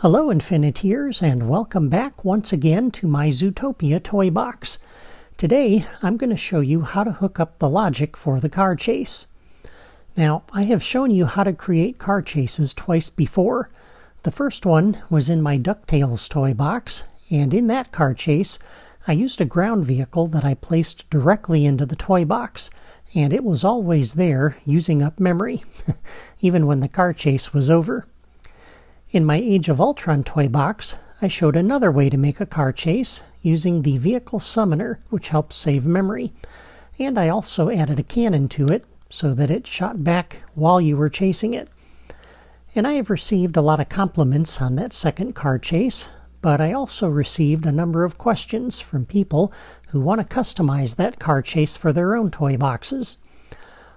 Hello Infiniteers, and welcome back once again to my Zootopia toy box. Today I'm going to show you how to hook up the logic for the car chase. Now, I have shown you how to create car chases twice before. The first one was in my DuckTales toy box, and in that car chase I used a ground vehicle that I placed directly into the toy box, and it was always there using up memory, even when the car chase was over. In my Age of Ultron toy box, I showed another way to make a car chase using the vehicle summoner, which helps save memory. And I also added a cannon to it so that it shot back while you were chasing it. And I have received a lot of compliments on that second car chase, but I also received a number of questions from people who want to customize that car chase for their own toy boxes.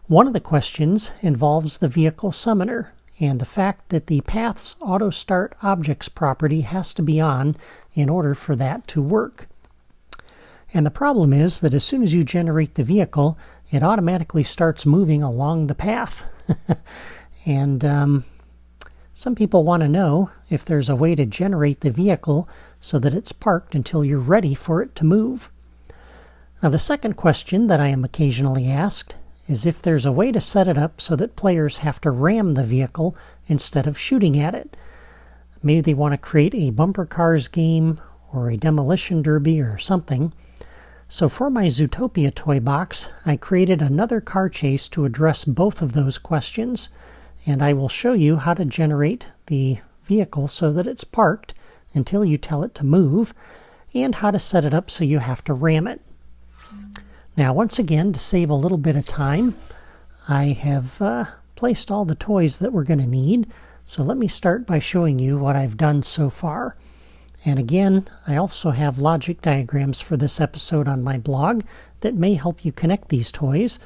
One of the questions involves the vehicle summoner, and the fact that the Path's Auto Start Objects property has to be on in order for that to work. And the problem is that as soon as you generate the vehicle, it automatically starts moving along the path. And some people want to know if there's a way to generate the vehicle so that it's parked until you're ready for it to move. Now, the second question that I am occasionally asked is if there's a way to set it up so that players have to ram the vehicle instead of shooting at it. Maybe they want to create a bumper cars game or a demolition derby or something. So for my Zootopia toy box, I created another car chase to address both of those questions, and I will show you how to generate the vehicle so that it's parked until you tell it to move, and how to set it up so you have to ram it. Now, once again, to save a little bit of time, I have placed all the toys that we're going to need. So let me start by showing you what I've done so far. And again, I also have logic diagrams for this episode on my blog that may help you connect these toys.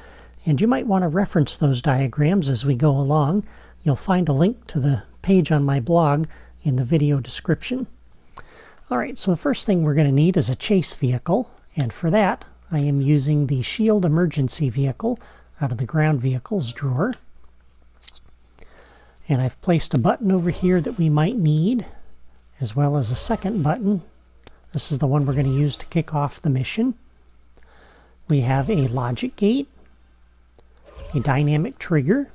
And you might want to reference those diagrams as we go along. You'll find a link to the page on my blog in the video description. Alright, so the first thing we're going to need is a chase vehicle. And for that, I am using the Shield Emergency Vehicle out of the Ground Vehicles drawer. And I've placed a button over here that we might need, as well as a second button. This is the one we're going to use to kick off the mission. We have a logic gate, a dynamic trigger,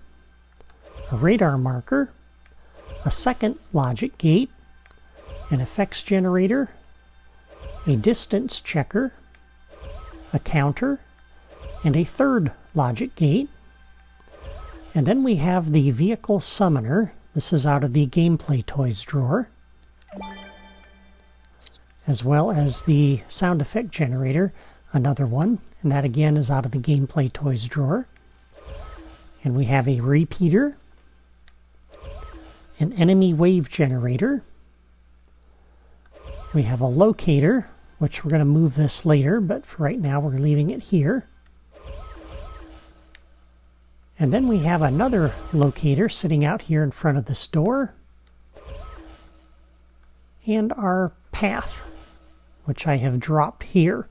a radar marker, a second logic gate, an effects generator, a distance checker, a counter, and a third logic gate. And then we have the vehicle summoner. This is out of the gameplay toys drawer, as well as the sound effect generator, another one, and that again is out of the gameplay toys drawer. And we have a repeater, an enemy wave generator, we have a locator, which we're going to move this later, but for right now we're leaving it here. And then we have another locator sitting out here in front of this door. And our path, which I have dropped here.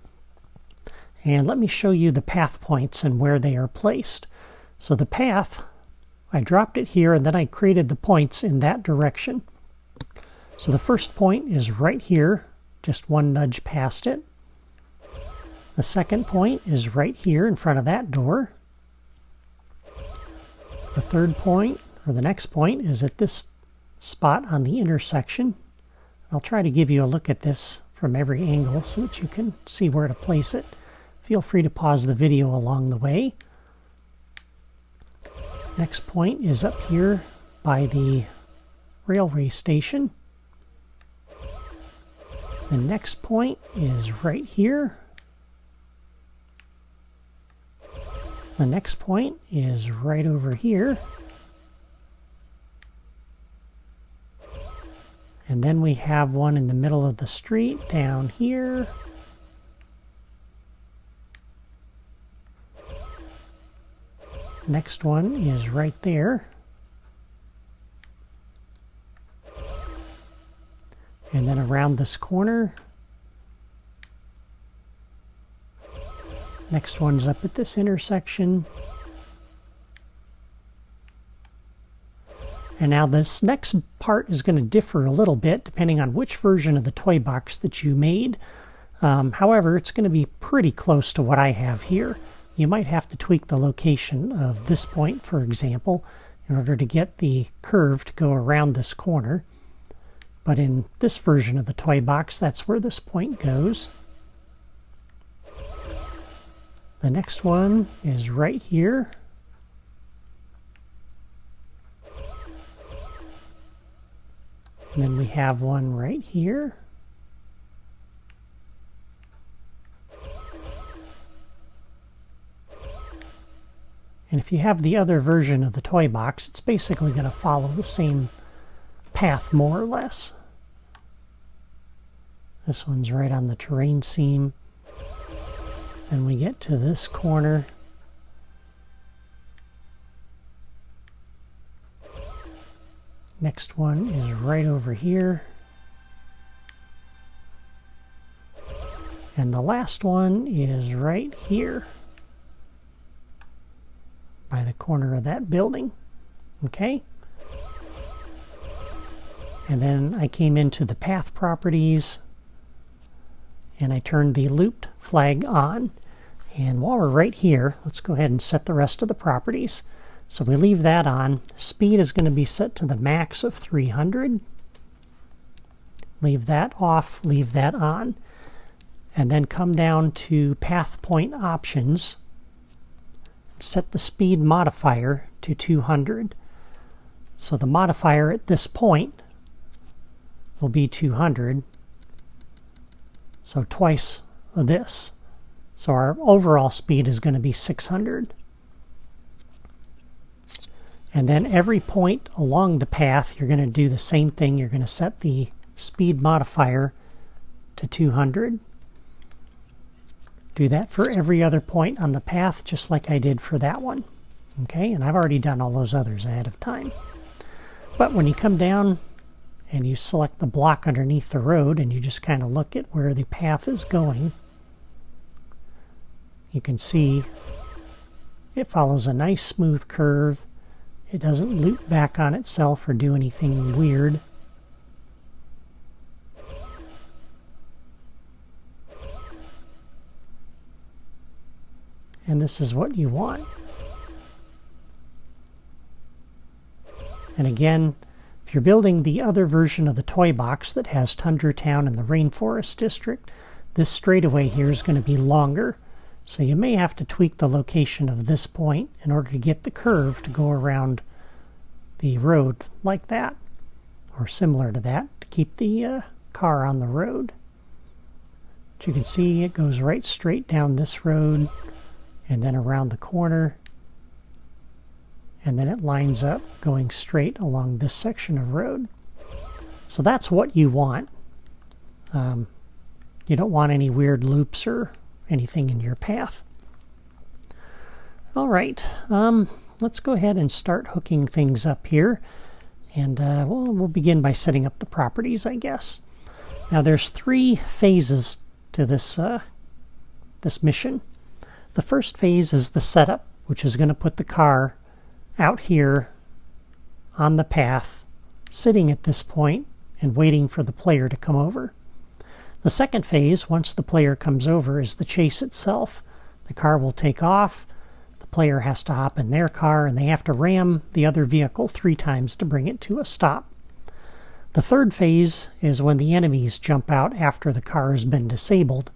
And let me show you the path points and where they are placed. So the path, I dropped it here and then I created the points in that direction. So the first point is right here, just one nudge past it. The second point is right here in front of that door. The third point, or the next point, is at this spot on the intersection. I'll try to give you a look at this from every angle so that you can see where to place it. Feel free to pause the video along the way. Next point is up here by the railway station. The next point is right here. The next point is right over here. And then we have one in the middle of the street down here. Next one is right there. And then around this corner. Next one's up at this intersection. And now this next part is going to differ a little bit depending on which version of the toy box that you made. However, it's going to be pretty close to what I have here. You might have to tweak the location of this point, for example, in order to get the curve to go around this corner. But in this version of the toy box, that's where this point goes. The next one is right here. And then we have one right here. And if you have the other version of the toy box, it's basically going to follow the same path, more or less. This one's right on the terrain seam. Then we get to this corner. Next one is right over here. And the last one is right here, by the corner of that building. Okay? And then I came into the path properties and I turned the looped flag on. And while we're right here, let's go ahead and set the rest of the properties. So we leave that on. Speed is going to be set to the max of 300. Leave that off, leave that on. And then come down to path point options. Set the speed modifier to 200. So the modifier at this point will be 200. So twice of this. So our overall speed is going to be 600. And then every point along the path, you're going to do the same thing. You're going to set the speed modifier to 200. Do that for every other point on the path, just like I did for that one. Okay, and I've already done all those others ahead of time. But when you come down and you select the block underneath the road and you just kind of look at where the path is going, you can see it follows a nice smooth curve. It doesn't loop back on itself or do anything weird. And this is what you want. And again, if you're building the other version of the toy box that has Tundra Town and the Rainforest District, this straightaway here is going to be longer. So you may have to tweak the location of this point in order to get the curve to go around the road like that, or similar to that, to keep the car on the road. But you can see it goes right straight down this road, and then around the corner, and then it lines up going straight along this section of road. So that's what you want. You don't want any weird loops or anything in your path. All right, let's go ahead and start hooking things up here, and we'll begin by setting up the properties, I guess. Now there's 3 phases to this this mission. The first phase is the setup, which is going to put the car out here on the path, sitting at this point and waiting for the player to come over. The second phase, once the player comes over, is the chase itself. The car will take off, the player has to hop in their car, and they have to ram the other vehicle 3 times to bring it to a stop. The third phase is when the enemies jump out after the car has been disabled,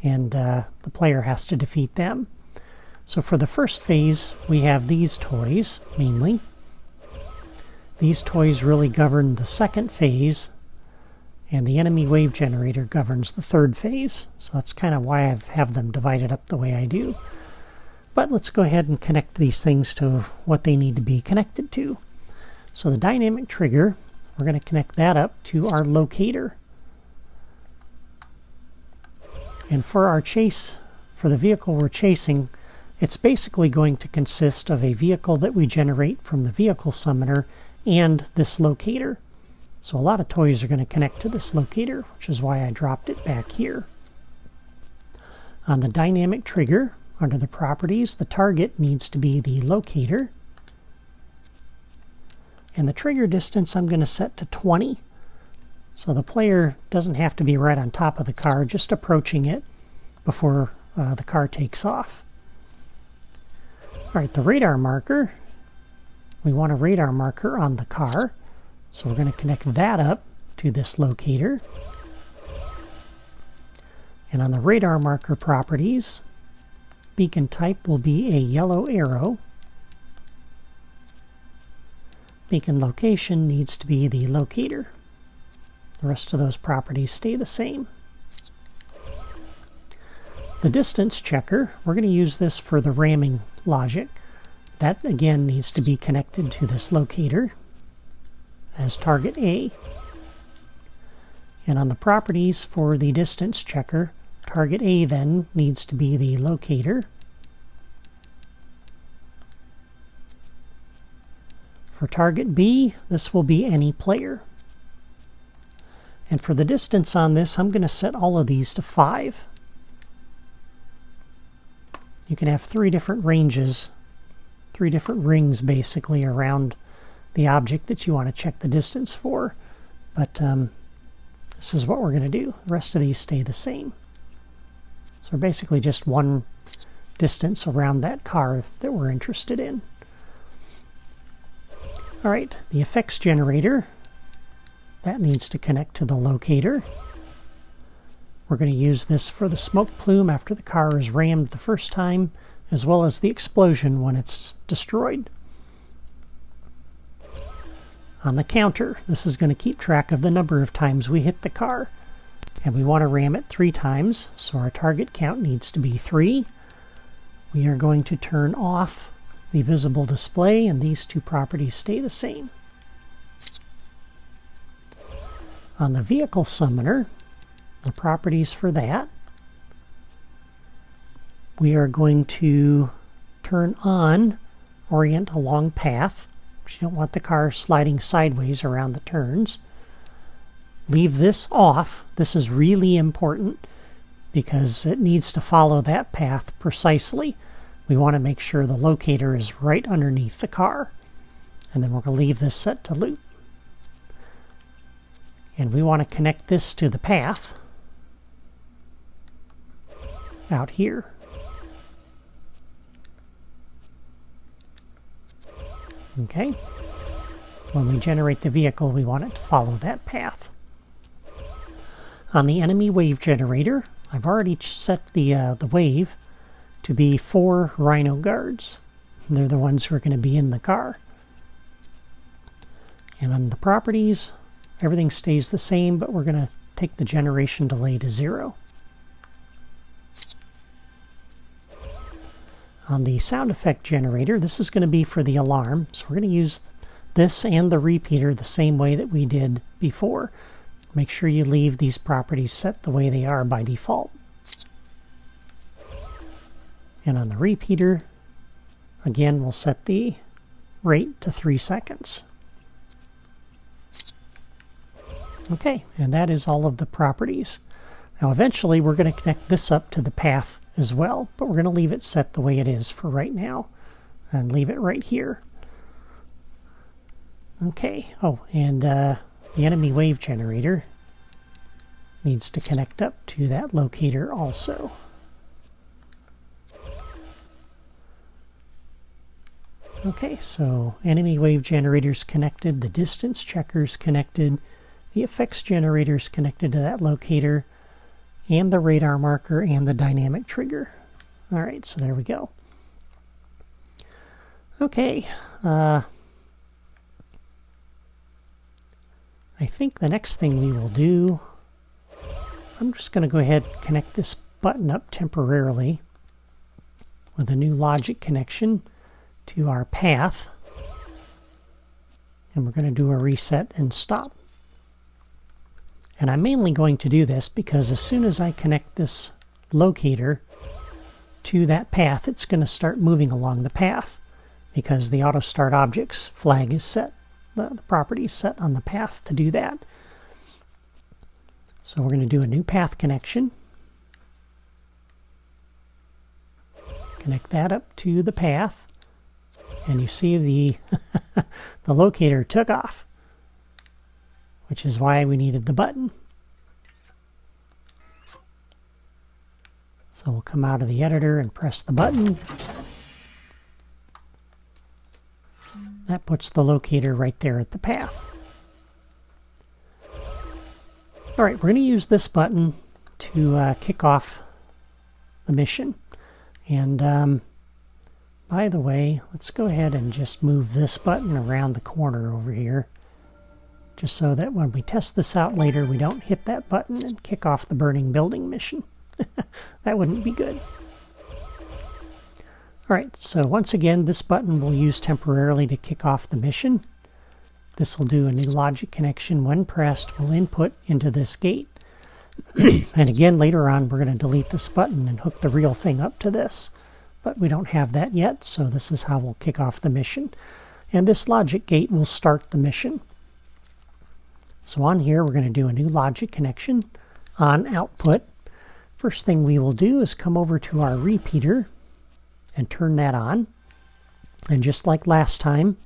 and the player has to defeat them. So for the first phase, we have these toys, mainly. These toys really govern the second phase, and the enemy wave generator governs the third phase. So that's kind of why I have them divided up the way I do. But let's go ahead and connect these things to what they need to be connected to. So the dynamic trigger, we're going to connect that up to our locator. And for our chase, for the vehicle we're chasing, it's basically going to consist of a vehicle that we generate from the vehicle summoner and this locator. So a lot of toys are going to connect to this locator, which is why I dropped it back here. On the dynamic trigger, under the properties, the target needs to be the locator. And the trigger distance I'm going to set to 20. So the player doesn't have to be right on top of the car, just approaching it before the car takes off. All right, the radar marker. We want a radar marker on the car. So we're going to connect that up to this locator. And on the radar marker properties, beacon type will be a yellow arrow. Beacon location needs to be the locator. The rest of those properties stay the same. The distance checker, we're going to use this for the ramming logic. That again needs to be connected to this locator as target A. And on the properties for the distance checker, target A then needs to be the locator. For target B, this will be any player. And for the distance on this, I'm going to set all of these to 5. You can have 3 different ranges, 3 different rings basically around the object that you want to check the distance for. But this is what we're going to do. The rest of these stay the same. So basically just one distance around that car that we're interested in. All right, the effects generator. That needs to connect to the locator. We're going to use this for the smoke plume after the car is rammed the first time, as well as the explosion when it's destroyed. On the counter, this is going to keep track of the number of times we hit the car. And we want to ram it 3 times, so our target count needs to be 3. We are going to turn off the visible display, and these 2 properties stay the same. On the vehicle summoner, the properties for that, we are going to turn on orient along path, because you don't want the car sliding sideways around the turns. Leave this off. This is really important because it needs to follow that path precisely. We want to make sure the locator is right underneath the car. And then we're going to leave this set to loop. And we want to connect this to the path out here. Okay. When we generate the vehicle, we want it to follow that path. On the enemy wave generator, I've already set the wave to be 4 rhino guards. They're the ones who are going to be in the car. And on the properties, everything stays the same, but we're going to take the generation delay to 0. On the sound effect generator, this is going to be for the alarm. So we're going to use this and the repeater the same way that we did before. Make sure you leave these properties set the way they are by default. And on the repeater, again, we'll set the rate to 3 seconds. Okay, and that is all of the properties. Now eventually we're going to connect this up to the path as well, but we're going to leave it set the way it is for right now and leave it right here. Okay, oh, and the enemy wave generator needs to connect up to that locator also. Okay, so enemy wave generators connected, the distance checkers connected, the effects generators connected to that locator, and the radar marker and the dynamic trigger. All right, so there we go. Okay, I think the next thing we will do, I'm just going to go ahead and connect this button up temporarily with a new logic connection to our path. And we're going to do a reset and stop. And I'm mainly going to do this because as soon as I connect this locator to that path, it's going to start moving along the path because the auto start objects flag is set. The property is set on the path to do that. So we're going to do a new path connection. Connect that up to the path. And you see the locator took off, which is why we needed the button. So we'll come out of the editor and press the button. That puts the locator right there at the path. All right, we're going to use this button to kick off the mission. And by the way, let's go ahead and just move this button around the corner over here, just so that when we test this out later, we don't hit that button and kick off the burning building mission. That wouldn't be good. All right, so once again, this button we'll use temporarily to kick off the mission. This will do a new logic connection. When pressed, we'll input into this gate. And again, later on, we're going to delete this button and hook the real thing up to this. But we don't have that yet, so this is how we'll kick off the mission. And this logic gate will start the mission. So on here, we're going to do a new logic connection on output. First thing we will do is come over to our repeater and turn that on. And just like last time,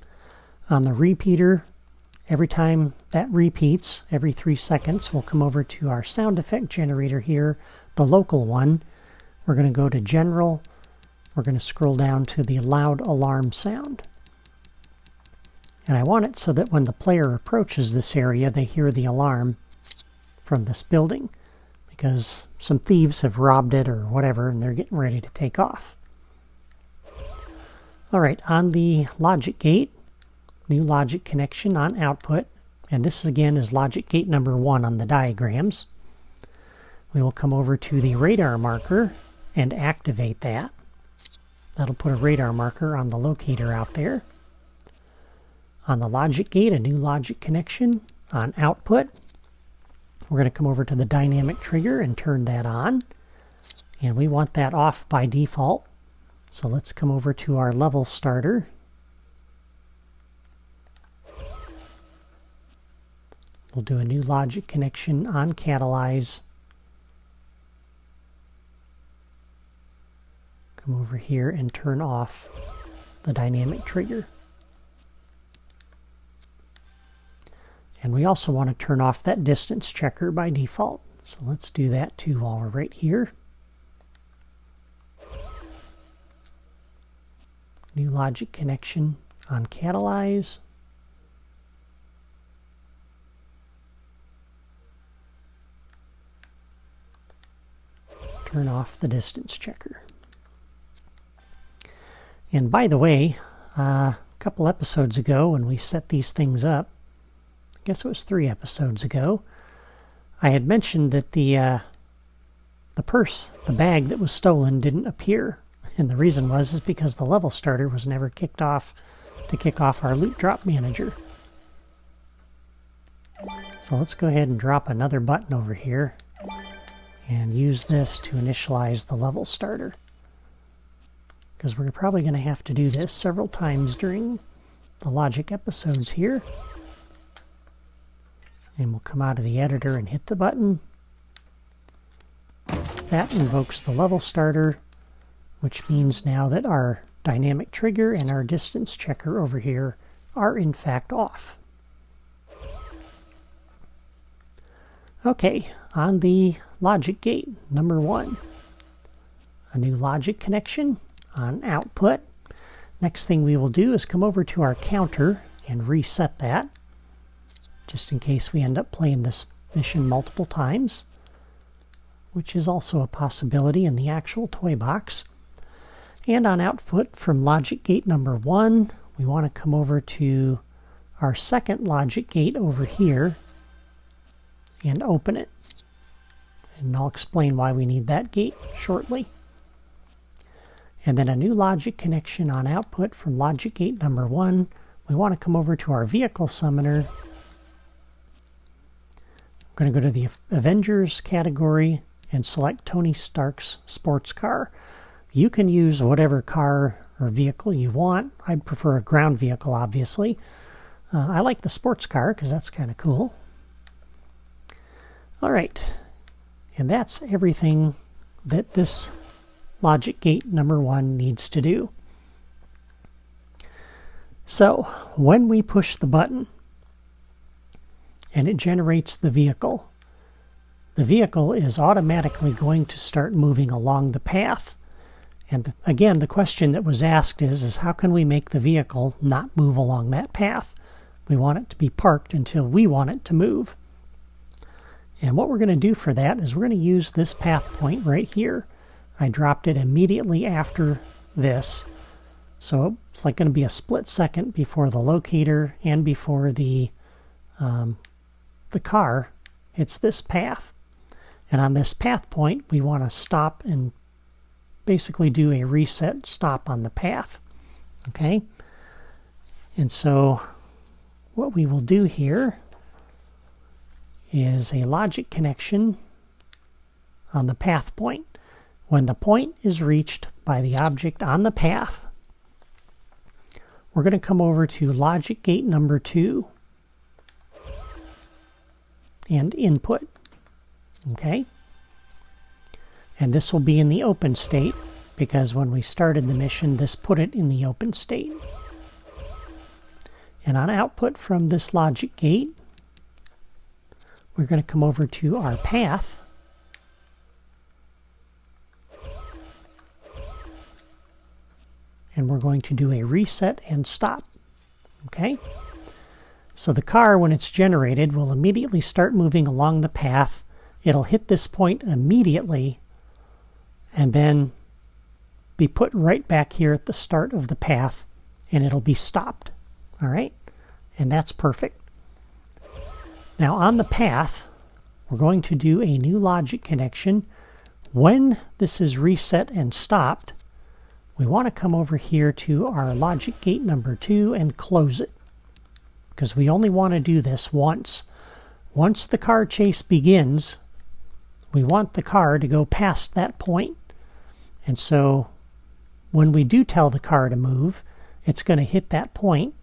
on the repeater, every time that repeats, every 3 seconds, we'll come over to our sound effect generator here, the local one. We're going to go to General. We're going to scroll down to the loud alarm sound. And I want it so that when the player approaches this area, they hear the alarm from this building, because some thieves have robbed it or whatever, and they're getting ready to take off. All right, on the logic gate, new logic connection on output, and this again is logic gate number 1 on the diagrams. We will come over to the radar marker and activate that. That'll put a radar marker on the locator out there. On the logic gate, a new logic connection on output. We're going to come over to the dynamic trigger and turn that on. And we want that off by default. So let's come over to our level starter. We'll do a new logic connection on catalyze. Come over here and turn off the dynamic trigger. And we also want to turn off that distance checker by default. So let's do that too while we're right here. New logic connection on catalyze. Turn off the distance checker. And by the way, a couple episodes ago when we set these things up, I guess it was 3 episodes ago, I had mentioned that the purse, the bag that was stolen, didn't appear. And the reason is because the level starter was never kicked off to kick off our loot drop manager. So let's go ahead and drop another button over here and use this to initialize the level starter, because we're probably going to have to do this several times during the logic episodes here. And we'll come out of the editor and hit the button. That invokes the level starter, which means now that our dynamic trigger and our distance checker over here are in fact off. Okay, on the logic gate number 1, a new logic connection on output. Next thing we will do is come over to our counter and reset that, just in case we end up playing this mission multiple times, which is also a possibility in the actual toy box. And on output from logic gate number 1, we want to come over to our second logic gate over here and open it. And I'll explain why we need that gate shortly. And then a new logic connection on output from logic gate number 1. We want to come over to our vehicle summoner. I'm going to go to the Avengers category and select Tony Stark's sports car. You can use whatever car or vehicle you want. I'd prefer a ground vehicle, obviously. I like the sports car because that's kind of cool. All right, and that's everything that this logic gate number 1 needs to do. So when we push the button and it generates the vehicle is automatically going to start moving along the path. And again, the question that was asked is how can we make the vehicle not move along that path? We want it to be parked until we want it to move. And what we're going to do for that is we're going to use this path point right here. I dropped it immediately after this. So it's like going to be a split second before the locator and before the car hits this path. And on this path point, we want to stop and basically do a reset stop on the path. Okay? And so what we will do here is a logic connection on the path point. When the point is reached by the object on the path, we're going to come over to logic gate number 2 and input. Okay? And this will be in the open state because when we started the mission, this put it in the open state. And on output from this logic gate, we're going to come over to our path. And we're going to do a reset and stop. Okay? So the car, when it's generated, will immediately start moving along the path. It'll hit this point immediately and then be put right back here at the start of the path, and it'll be stopped. All right? And that's perfect. Now on the path, we're going to do a new logic connection. When this is reset and stopped, we want to come over here to our logic gate number 2 and close it, because we only want to do this once. Once the car chase begins, we want the car to go past that point. And so when we do tell the car to move, it's going to hit that point.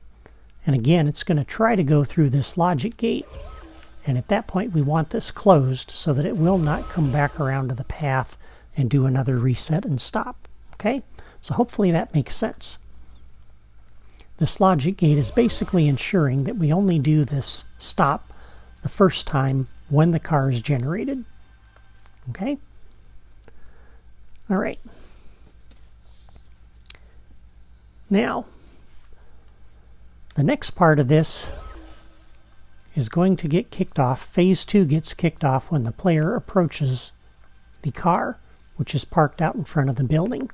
And again, it's going to try to go through this logic gate. And at that point, we want this closed so that it will not come back around to the path and do another reset and stop. Okay? So hopefully that makes sense. This logic gate is basically ensuring that we only do this stop the first time when the car is generated. Okay? All right. Now, the next part of this is going to get kicked off. Phase 2 gets kicked off when the player approaches the car, which is parked out in front of the building.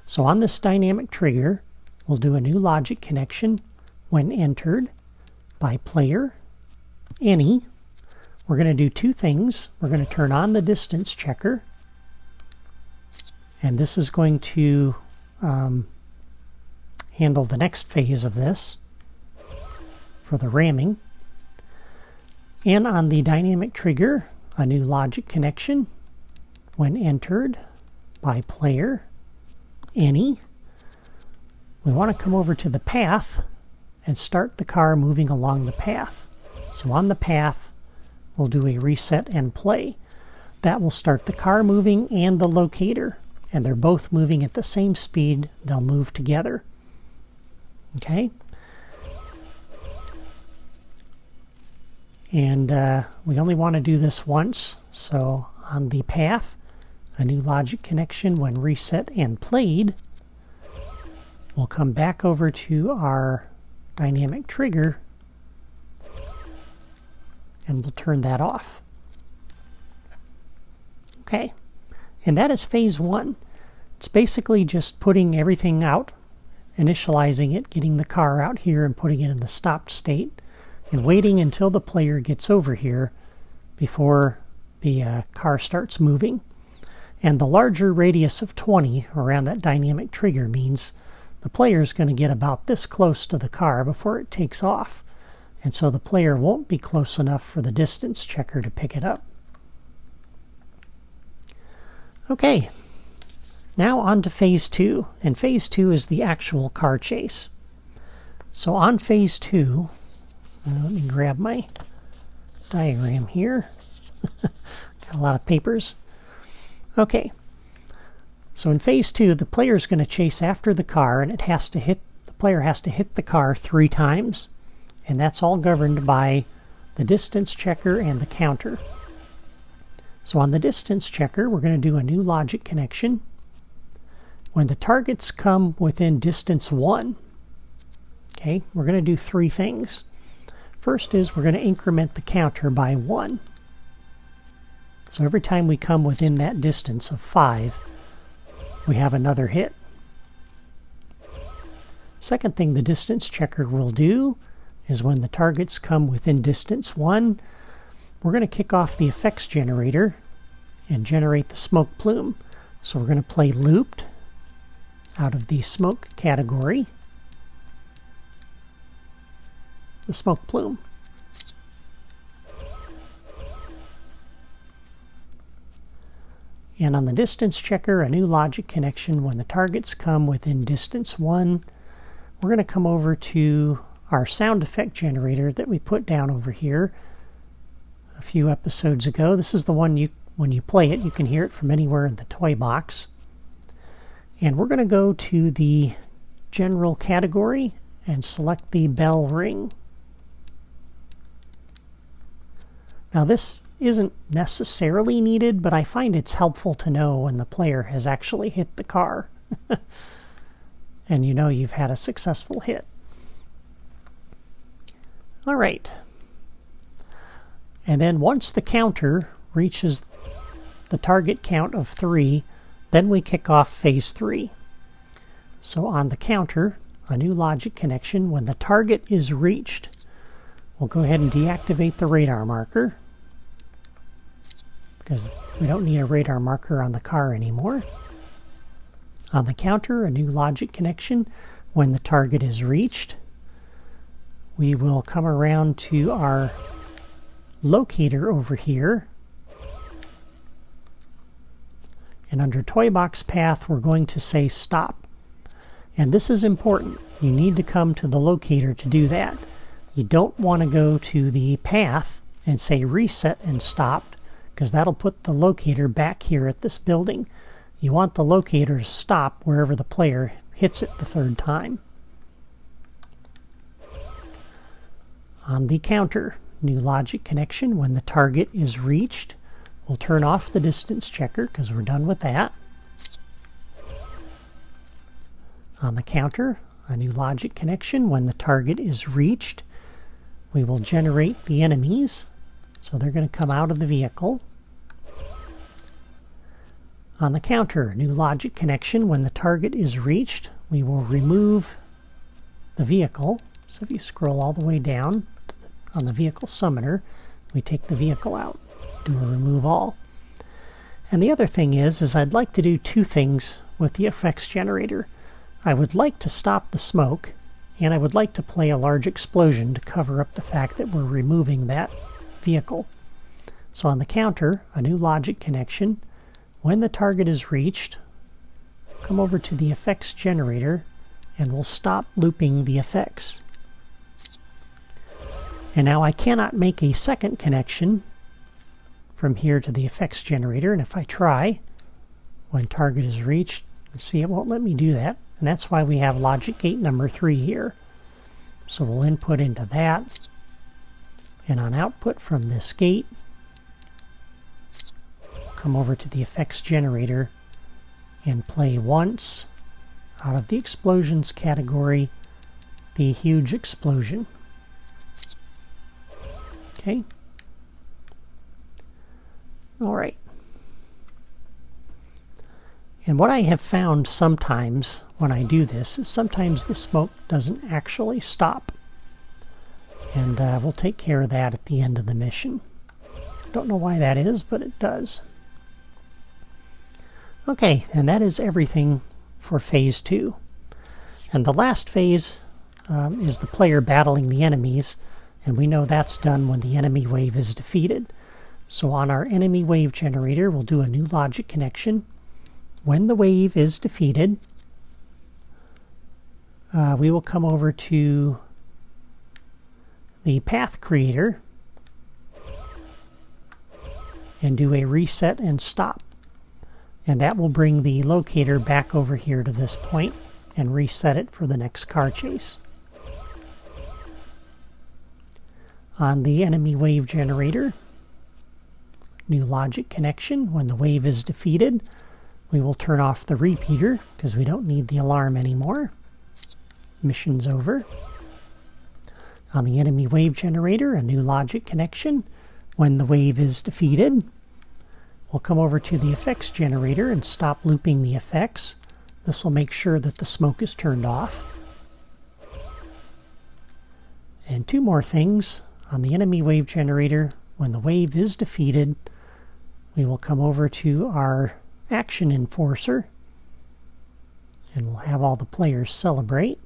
So on this dynamic trigger, we'll do a new logic connection when entered by player any. We're going to do two things. We're going to turn on the distance checker, and this is going to handle the next phase of this for the ramming. And on the dynamic trigger, a new logic connection when entered by player any. We want to come over to the path and start the car moving along the path. So on the path, we'll do a reset and play. That will start the car moving and the locator, and they're both moving at the same speed. They'll move together. Okay? And we only want to do this once. So on the path, a new logic connection when reset and played. We'll come back over to our dynamic trigger and we'll turn that off. Okay, and that is phase 1. It's basically just putting everything out, initializing it, getting the car out here and putting it in the stopped state, and waiting until the player gets over here before the car starts moving. And the larger radius of 20 around that dynamic trigger means the player is going to get about this close to the car before it takes off. And so the player won't be close enough for the distance checker to pick it up. Okay, now on to phase 2. And phase 2 is the actual car chase. So on phase 2, let me grab my diagram here. Got a lot of papers. Okay, so in phase 2, the player is going to chase after the car, and it has to hit the player has to hit the car 3 times, and that's all governed by the distance checker and the counter. So on the distance checker, we're going to do a new logic connection. When the targets come within distance 1, okay, we're going to do 3 things. First is we're going to increment the counter by 1. So every time we come within that distance of 5, we have another hit. Second thing the distance checker will do is when the targets come within distance 1, we're going to kick off the effects generator and generate the smoke plume. So we're going to play looped out of the smoke category, the smoke plume. And on the distance checker, a new logic connection. When the targets come within distance 1, we're going to come over to our sound effect generator that we put down over here a few episodes ago. This is the one when you play it, you can hear it from anywhere in the toy box. And we're going to go to the general category and select the bell ring. Now this isn't necessarily needed, but I find it's helpful to know when the player has actually hit the car. And you know you've had a successful hit. All right. And then once the counter reaches the target count of 3, then we kick off phase 3. So on the counter, a new logic connection. When the target is reached, we'll go ahead and deactivate the radar marker, because we don't need a radar marker on the car anymore. On the counter, a new logic connection. When the target is reached, we will come around to our locator over here. And under Toy Box Path, we're going to say stop. And this is important. You need to come to the locator to do that. You don't want to go to the path and say reset and stop, because that'll put the locator back here at this building. You want the locator to stop wherever the player hits it the 3rd time. On the counter, new logic connection. When the target is reached, we'll turn off the distance checker because we're done with that. On the counter, a new logic connection. When the target is reached, we will generate the enemies. So they're going to come out of the vehicle. On the counter, new logic connection. When the target is reached, we will remove the vehicle. So if you scroll all the way down on the vehicle summoner, we take the vehicle out, do a remove all. And the other thing is I'd like to do 2 things with the effects generator. I would like to stop the smoke, and I would like to play a large explosion to cover up the fact that we're removing that vehicle. So on the counter, a new logic connection. When the target is reached, come over to the effects generator and we'll stop looping the effects. And now I cannot make a second connection from here to the effects generator, and if I try, when target is reached, see, it won't let me do that, and that's why we have logic gate number 3 here. So we'll input into that, and on output from this gate, come over to the effects generator and play once out of the explosions category, the huge explosion. Okay. All right. And what I have found sometimes when I do this is sometimes the smoke doesn't actually stop. And we'll take care of that at the end of the mission. Don't know why that is, but it does. Okay, and that is everything for phase 2. And the last phase is the player battling the enemies, and we know that's done when the enemy wave is defeated. So on our enemy wave generator, we'll do a new logic connection. When the wave is defeated, we will come over to the path creator and do a reset and stop. And that will bring the locator back over here to this point. and reset it for the next car chase. On the enemy wave generator, new logic connection. When the wave is defeated, we will turn off the repeater because we don't need the alarm anymore. Mission's over. On the enemy wave generator, a new logic connection. When the wave is defeated, we'll come over to the effects generator and stop looping the effects. This will make sure that the smoke is turned off. And two more things. On the enemy wave generator, when the wave is defeated, we will come over to our action enforcer and we'll have all the players celebrate.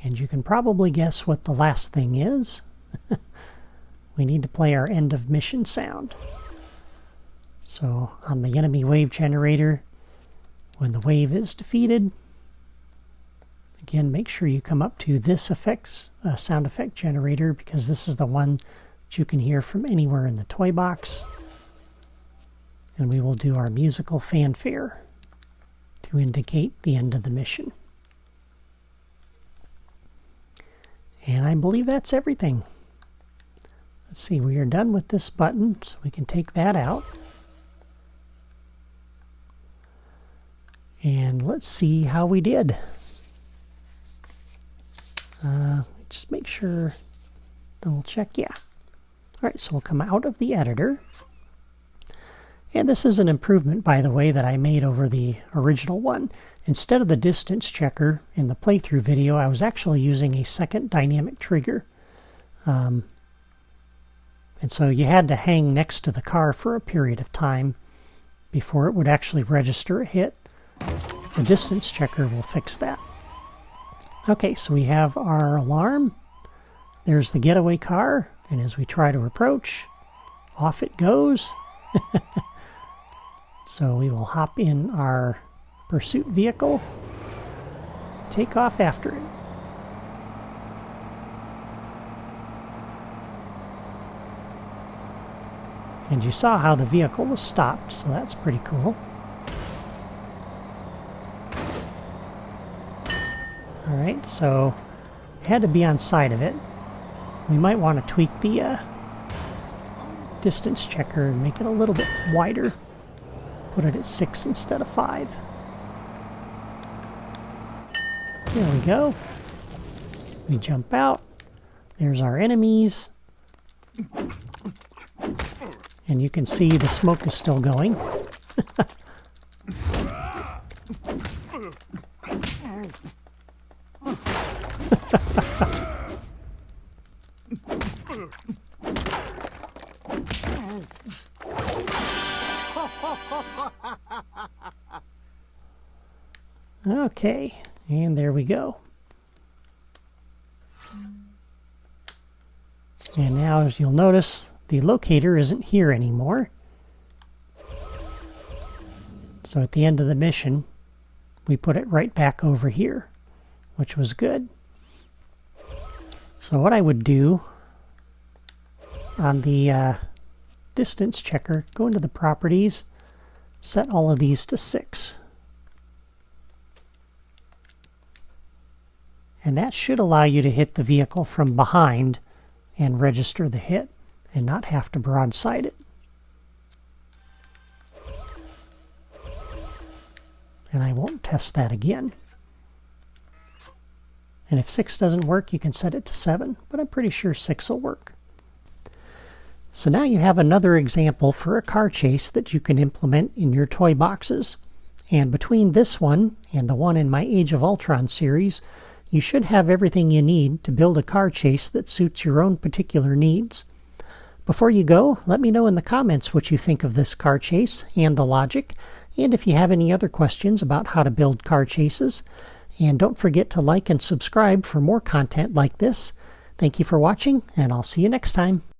And you can probably guess what the last thing is. We need to play our end of mission sound. So on the enemy wave generator, when the wave is defeated, again, make sure you come up to this sound effect generator because this is the one that you can hear from anywhere in the toy box. And we will do our musical fanfare to indicate the end of the mission. And I believe that's everything. Let's see, we are done with this button, so we can take that out. And let's see how we did. Just make sure, double check, yeah. All right, so we'll come out of the editor. And this is an improvement, by the way, that I made over the original one. Instead of the distance checker in the playthrough video, I was actually using a second dynamic trigger. And so you had to hang next to the car for a period of time before it would actually register a hit. The distance checker will fix that. Okay, so we have our alarm. There's the getaway car, and as we try to approach, off it goes. So we will hop in our pursuit vehicle, take off after it. And you saw how the vehicle was stopped, so that's pretty cool. Alright, so it had to be on side of it. We might want to tweak the distance checker and make it a little bit wider. Put it at 6 instead of 5. There we go. We jump out. There's our enemies. And you can see the smoke is still going. Okay, and there we go. And now, as you'll notice, the locator isn't here anymore. So at the end of the mission, we put it right back over here, which was good. So what I would do on the distance checker, go into the properties, set all of these to 6. And that should allow you to hit the vehicle from behind and register the hit and not have to broadside it. And I won't test that again. And if 6 doesn't work, you can set it to 7, but I'm pretty sure 6 will work. So now you have another example for a car chase that you can implement in your toy boxes. And between this one and the one in my Age of Ultron series, you should have everything you need to build a car chase that suits your own particular needs. Before you go, let me know in the comments what you think of this car chase and the logic, and if you have any other questions about how to build car chases. And don't forget to like and subscribe for more content like this. Thank you for watching, and I'll see you next time.